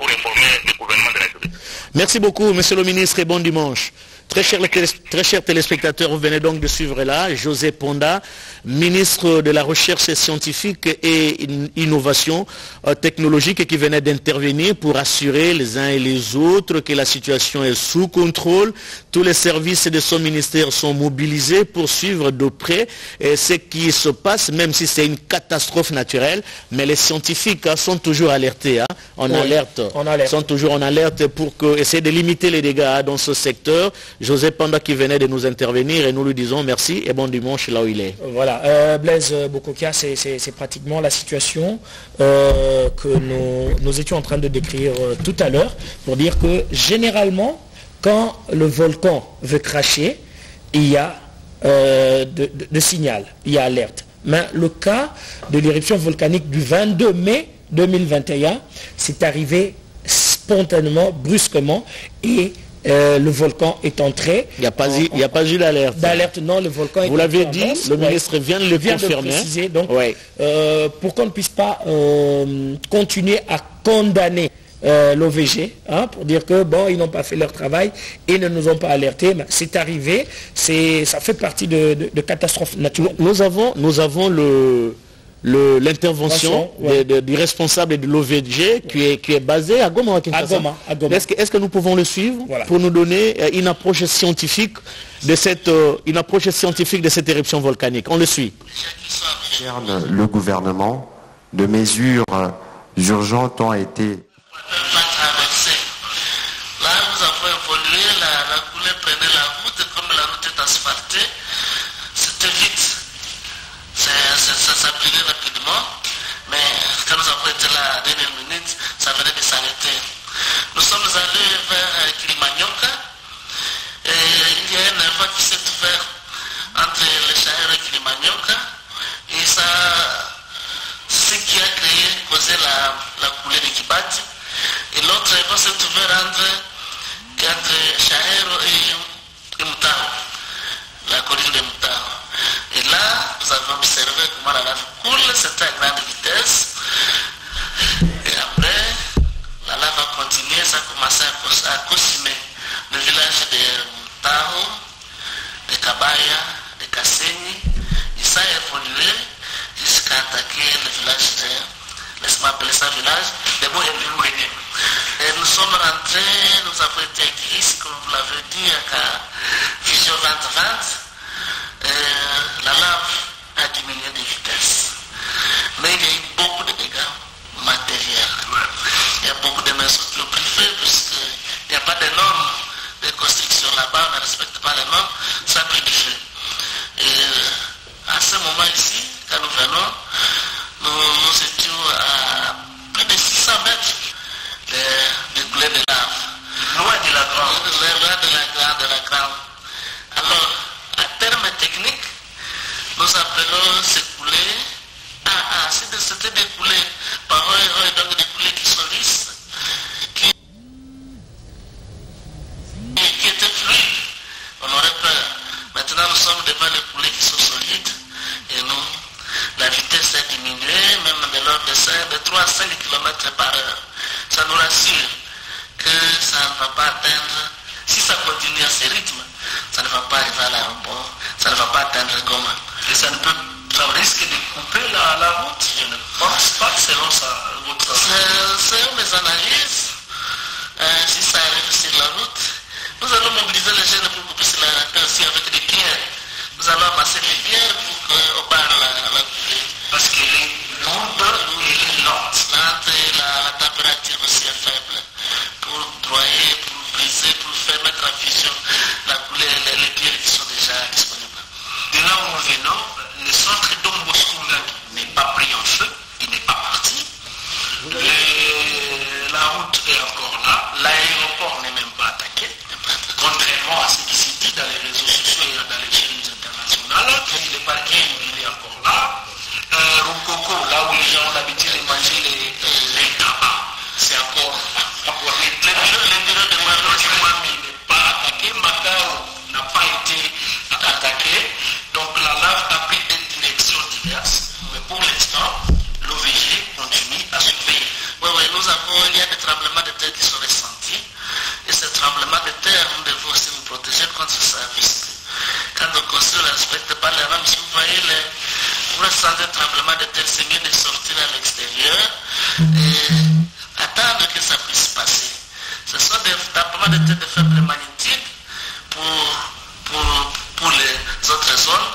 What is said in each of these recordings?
pour informer le gouvernement de la République. Merci beaucoup, monsieur le ministre, et bon dimanche. Très chers téléspectateurs, vous venez donc de suivre là José Ponda, ministre de la Recherche scientifique et innovation technologique, qui venait d'intervenir pour assurer les uns et les autres que la situation est sous contrôle. Tous les services de son ministère sont mobilisés pour suivre de près ce qui se passe, même si c'est une catastrophe naturelle. Mais les scientifiques sont toujours alertés, sont toujours en alerte pour essayer de limiter les dégâts dans ce secteur. José Ponda qui venait de nous intervenir et nous lui disons merci et bon dimanche là où il est. Voilà, Blaise Bokokia, c'est pratiquement la situation que nous étions en train de décrire tout à l'heure pour dire que généralement, quand le volcan veut cracher, il y a de signal, il y a alerte. Mais le cas de l'éruption volcanique du 22 mai 2021, c'est arrivé spontanément, brusquement, et le volcan est entré. Il n'y a pas eu d'alerte. D'alerte, non, le volcan est entré. Vous l'avez dit, le ministre vient de le confirmer. Préciser, donc, pour qu'on ne puisse pas continuer à condamner l'OVG, pour dire que bon, ils n'ont pas fait leur travail et ne nous ont pas alertés. C'est arrivé, ça fait partie de catastrophes naturelles. Nous avons l'intervention du responsable de l'OVG qui est basé à Goma. À Goma. Est-ce que nous pouvons le suivre pour nous donner une approche scientifique de cette éruption volcanique? On le suit. Le gouvernement, de mesures urgentes ont été... Là, nous avons évolué, la coulée prenait la route, comme la route est asphaltée, c'était vite. Ça brillait rapidement, mais quand nous avons été là à la dernière minute, ça venait de s'arrêter. Nous sommes allés vers Kilimagnoka et il y a une voie qui s'est ouverte entre le Chahero et Kilimagnoka et ça, c'est ce qui a causé la coulée de Kibati. Et l'autre voie s'est ouverte entre Chahero et Mutao, la colline de Mutao. Et là, nous avons observé comment la lave coule, c'était à grande vitesse. Et après, la lave a continué, ça a commencé à cosimer le village de Mutao, de Kabaya, de Kaseni. Et ça a évolué jusqu'à attaquer le village laisse-moi appeler ça village, de Bohemouéné. Et nous sommes rentrés, nous avons été acquis, comme vous l'avez dit, à Vision 2020. La lave a diminué de vitesse. Mais il y a eu beaucoup de dégâts matériels. Il y a beaucoup de maisons qui ont pris feu puisqu'il n'y a pas de normes de construction là-bas, on ne respecte pas les normes, ça a pris du feu. Et à ce moment ici, quand nous venons, nous étions à plus de 600 mètres de coulée de lave. Loin de la grande. Alors, à terme technique, nous appelons ces coulées c'était des coulées par donc des coulées qui sont lisses, qui étaient fluides. On aurait peur. Maintenant, nous sommes devant les coulées qui sont solides et nous, la vitesse a diminué, même de l'ordre de 3 à 5 km par heure. Ça nous rassure que ça ne va pas atteindre, si ça continue à ce rythme, ça ne va pas arriver à l'aéroport, ça ne va pas atteindre Goma. Et ça risque de couper la route. Je ne pense pas que selon votre... Selon mes analyses, si ça arrive sur la route, nous allons mobiliser les jeunes pour couper sur la route aussi avec des pierres. Nous allons amasser des pierres pour qu'on barre la coupée. Parce qu'elle est lourde et lente. La température aussi est faible. Pour broyer, pour briser, pour faire mettre en fusion la coulée, les pierres qui sont déjà disponibles. De là où nous venons, le centre Don Bosco n'est pas pris en feu, il n'est pas parti. La route est encore là, l'aéroport n'est même pas attaqué, contrairement à ce qui s'est dit dans les réseaux sociaux et dans les chaînes internationales. Le parking, il est encore là. Rukoko, là où les gens ont l'habitude de manger les tabacs, c'est encore les bureaux de Mwami n'est pas attaqué, Macao n'a pas été attaqué, donc la lave a pris des directions diverses, mais pour l'instant, l'OVG continue à surveiller. Oui, il y a des tremblements de sans un tremblement de terre, c'est mieux de sortir à l'extérieur et attendre que ça puisse passer. Ce sont des tremblements de terre de faible magnitude pour les autres zones,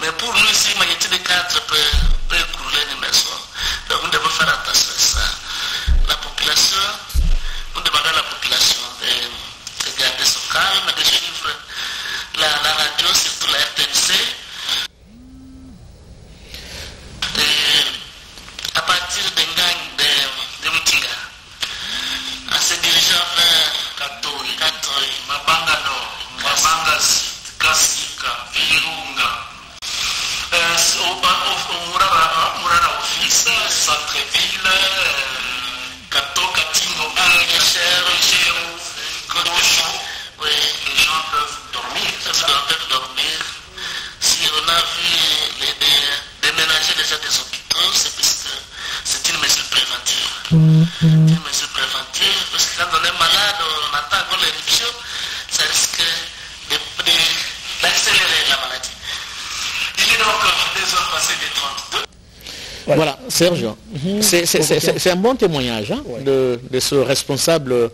mais pour nous ici, magnitude 4 peut écrouler une maison. Donc nous devons faire attention à ça. La population, nous demandons à la population de garder son calme, de suivre la radio, surtout la RTNC. À partir de Ngang de Mtinga, en se dirigeant vers Katoi, Mabangano, Kasika, Virunga, Murara Office, Centre-Ville, Kato, Katingo, Alger, Kodosho, oui, les gens peuvent dormir. Peuvent dormir. Si on a vu déménager déjà des hôpitaux, c'est parce que c'est une mesure préventive. Une mesure préventive, parce que quand on est malade, on attend encore l'éruption, ça risque d'accélérer la maladie. Il est donc 2h passées des 32. Voilà, Serge, c'est un bon témoignage de ce responsable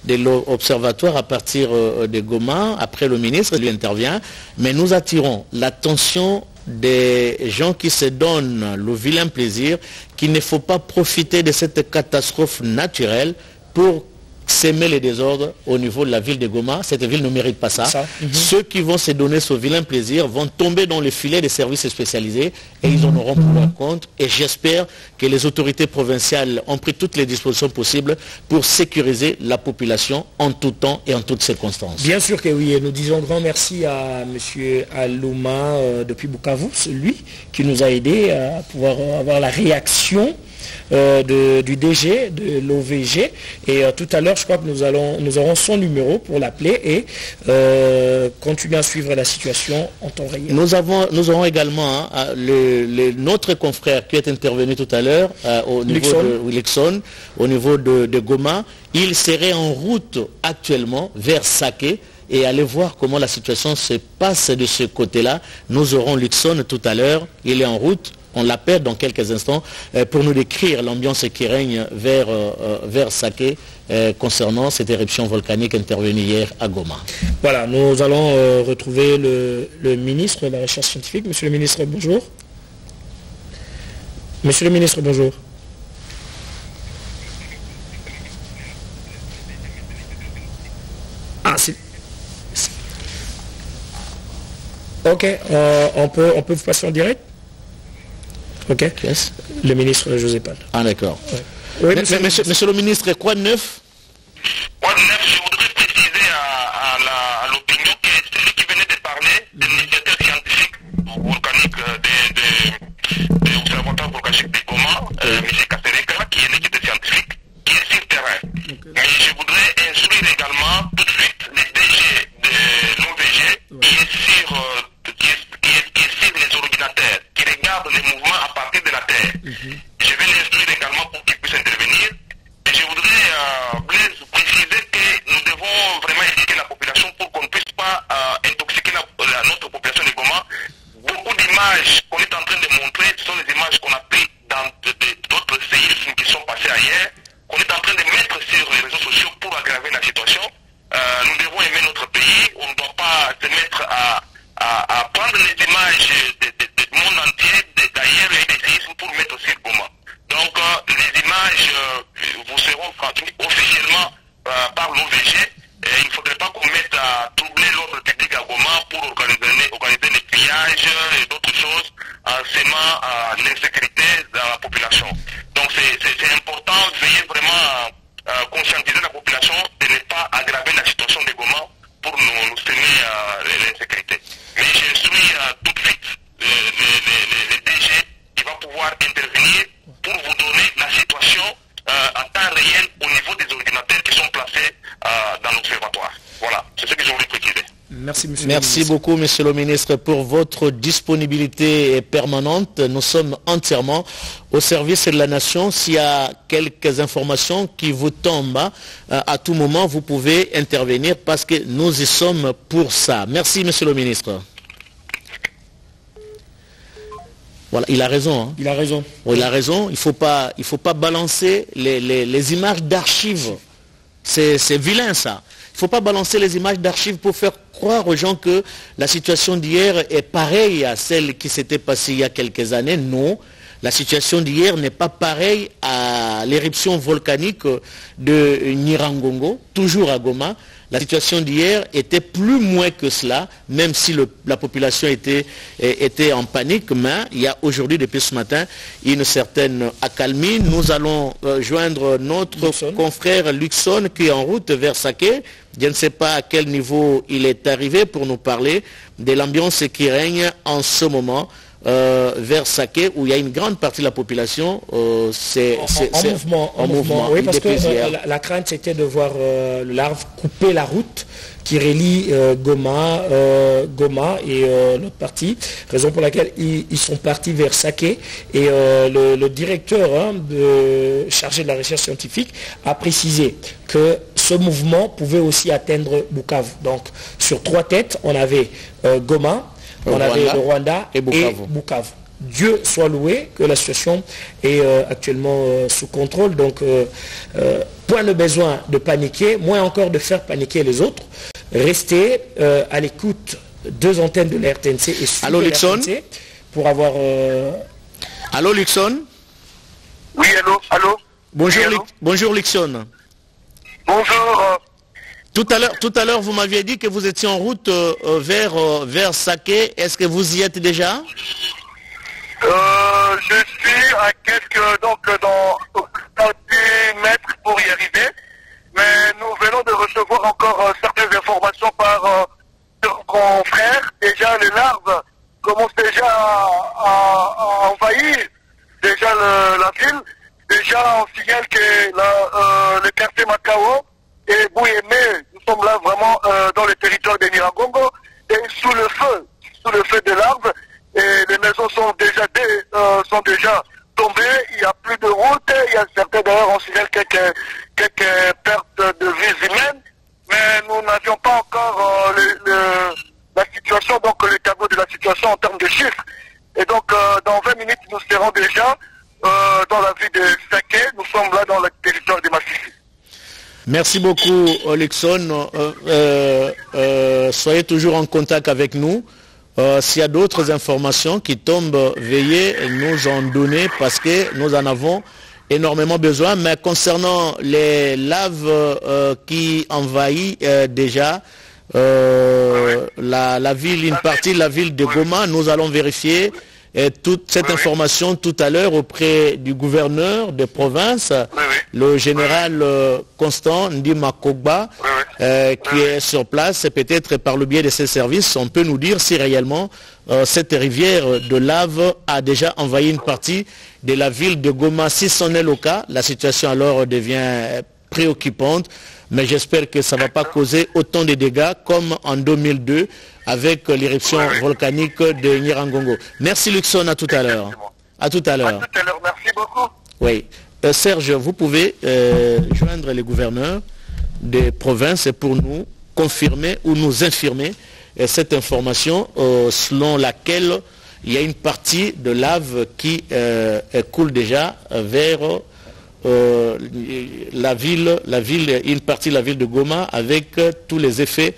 de l'observatoire à partir de Goma. Après, le ministre lui intervient, mais nous attirons l'attention des gens qui se donnent le vilain plaisir qu'il ne faut pas profiter de cette catastrophe naturelle pour s'aimer les désordres au niveau de la ville de Goma. Cette ville ne mérite pas ça. Ceux qui vont se donner ce vilain plaisir vont tomber dans le filet des services spécialisés et ils en auront pour leur compte. Et j'espère que les autorités provinciales ont pris toutes les dispositions possibles pour sécuriser la population en tout temps et en toutes circonstances. Bien sûr que oui, et nous disons grand merci à M. Alouma depuis Bukavu, celui qui nous a aidés à pouvoir avoir la réaction du DG, de l'OVG, et tout à l'heure je crois que nous aurons son numéro pour l'appeler et continuer à suivre la situation en temps réel. Nous aurons également notre confrère qui est intervenu tout à l'heure au niveau de Wilson, au niveau de Goma. Il serait en route actuellement vers Saké et aller voir comment la situation se passe de ce côté-là. Nous aurons Luxon tout à l'heure, il est en route. On l'appelle dans quelques instants pour nous décrire l'ambiance qui règne vers Saké concernant cette éruption volcanique intervenue hier à Goma. Voilà, nous allons retrouver le ministre de la Recherche scientifique. Monsieur le ministre, bonjour. Monsieur le ministre, bonjour. Ah, c'est... Ok, on peut vous passer en direct? Ok. Yes. Le ministre José Pal. Ah d'accord. Ouais. Oui, monsieur le ministre, quoi de neuf? Quoi de neuf, je voudrais préciser à l'opinion que celui qui venait de parler, le médiateur scientifique volcanique des observatoires volcaniques de Goma, M. Kassereka, qui est une équipe de scientifiques, qui est sur terrain. Okay. Mais je voudrais instruire également tout de suite les DG de l'OVG qui est sur les ordinateurs, qui regarde les mouvements à partir de la Terre. Je vais l'instruire également pour qu'il puisse intervenir. Et je voudrais Blaise, préciser que nous devons vraiment éduquer la population pour qu'on ne puisse pas intoxiquer notre population de Goma. Beaucoup d'images qu'on est en train de montrer, ce sont les images qu'on a prises dans d'autres séismes qui sont passés ailleurs, qu'on est en train de mettre sur les réseaux sociaux pour aggraver la situation. Nous devons aimer notre pays, on ne doit pas se mettre à prendre les images du monde entier, d'ailleurs et des séismes pour mettre aussi Goma. Donc les images vous seront transmises officiellement par l'OVG. Il ne faudrait pas qu'on mette à troubler l'ordre public à Goma pour organiser les pillages et d'autres choses en sémant l'insécurité dans la population. Donc c'est important de veiller vraiment à conscientiser la population de ne pas aggraver la situation de Goma pour nous semer l'insécurité. Mais je suis tout de suite le DG qui va pouvoir intervenir pour vous donner la situation en temps réel au niveau des ordinateurs qui sont placés dans l'observatoire. Voilà, c'est ce que je voulais préciser. Merci beaucoup, monsieur le ministre, pour votre disponibilité permanente. Nous sommes entièrement au service de la nation. S'il y a quelques informations qui vous tombent à tout moment, vous pouvez intervenir parce que nous y sommes pour ça. Merci, monsieur le ministre. Voilà, il a raison. Hein. Il a raison. Oui, il a raison. Il faut pas balancer les images d'archives. C'est vilain ça. Il ne faut pas balancer les images d'archives pour faire croire aux gens que la situation d'hier est pareille à celle qui s'était passée il y a quelques années. Non, la situation d'hier n'est pas pareille à l'éruption volcanique de Nyiragongo, toujours à Goma. La situation d'hier était plus moins que cela, même si la population était en panique, mais il y a aujourd'hui, depuis ce matin, une certaine accalmie. Nous allons joindre notre confrère Luxon qui est en route vers Saké. Je ne sais pas à quel niveau il est arrivé pour nous parler de l'ambiance qui règne en ce moment vers Saké, où il y a une grande partie de la population en mouvement. Oui, parce que la crainte c'était de voir le larve couper la route qui relie Goma et l'autre partie, raison pour laquelle ils sont partis vers Saké, et le directeur chargé de la recherche scientifique a précisé que ce mouvement pouvait aussi atteindre Bukavu. Donc sur 3 têtes, on avait Goma, on avait le Rwanda et Bukavu. Dieu soit loué que la situation est actuellement sous contrôle. Donc, point de besoin de paniquer, moins encore de faire paniquer les autres. Restez à l'écoute 2 antennes de la RTNC et suivez la RTNC pour avoir... Allô, Luxon? Oui, allô. Bonjour, oui, allô? Bonjour, Luxon. Bonjour. Tout à l'heure, vous m'aviez dit que vous étiez en route vers Saké. Est-ce que vous y êtes déjà? Je suis à dans 10 mètres pour y arriver. Mais nous venons de recevoir encore certaines informations par nos confrères. Déjà, les larves commencent déjà à envahir déjà la ville. Déjà, on signale que le quartier Macao et Bouyemé, nous sommes là vraiment dans le territoire de Nyiragongo et sous le feu de larves, et les maisons sont déjà tombées, il n'y a plus de route, il y a certains d'ailleurs, on signale quelques pertes de vies humaines, mais nous n'avions pas encore la situation, donc le tableau de la situation en termes de chiffres. Et donc dans 20 minutes, nous serons déjà dans la ville de Saké, nous sommes là dans le territoire de Massissi. Merci beaucoup, Luxon. Soyez toujours en contact avec nous. S'il y a d'autres informations qui tombent, veuillez nous en donner parce que nous en avons énormément besoin. Mais concernant les laves qui envahissent déjà la ville, une partie de la ville de Goma, nous allons vérifier toute cette information tout à l'heure auprès du gouverneur de province, le général Constant Ndima Kogba, qui est sur place. Et peut-être par le biais de ses services, on peut nous dire si réellement cette rivière de lave a déjà envahi une partie de la ville de Goma. Si c'en est le cas, la situation alors devient préoccupante. Mais j'espère que ça ne va pas causer autant de dégâts comme en 2002 avec l'éruption volcanique de Nyiragongo. Merci Luxon, à tout à l'heure. À tout à l'heure. À tout à l'heure, merci beaucoup. Oui. Serge, vous pouvez joindre les gouverneurs des provinces pour nous confirmer ou nous infirmer cette information selon laquelle il y a une partie de lave qui coule déjà vers une partie de la ville de Goma avec tous les effets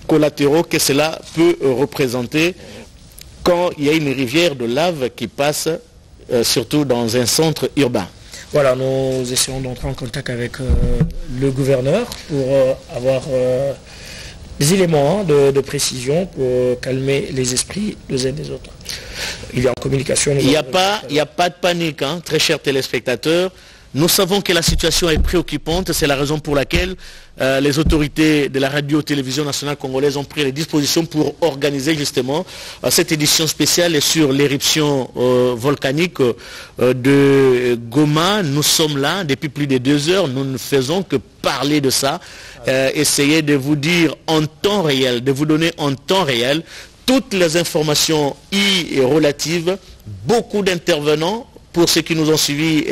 collatéraux que cela peut représenter quand il y a une rivière de lave qui passe surtout dans un centre urbain. Voilà, nous essayons d'entrer en contact avec le gouverneur pour avoir des éléments de précision pour calmer les esprits des uns des autres. Il est en communication. Il n'y a pas de panique, hein, très chers téléspectateurs. Nous savons que la situation est préoccupante, c'est la raison pour laquelle les autorités de la radio-télévision nationale congolaise ont pris les dispositions pour organiser justement cette édition spéciale sur l'éruption volcanique de Goma. Nous sommes là depuis plus de 2 heures, nous ne faisons que parler de ça, essayer de vous dire en temps réel, de vous donner en temps réel toutes les informations relatives, beaucoup d'intervenants pour ceux qui nous ont suivis.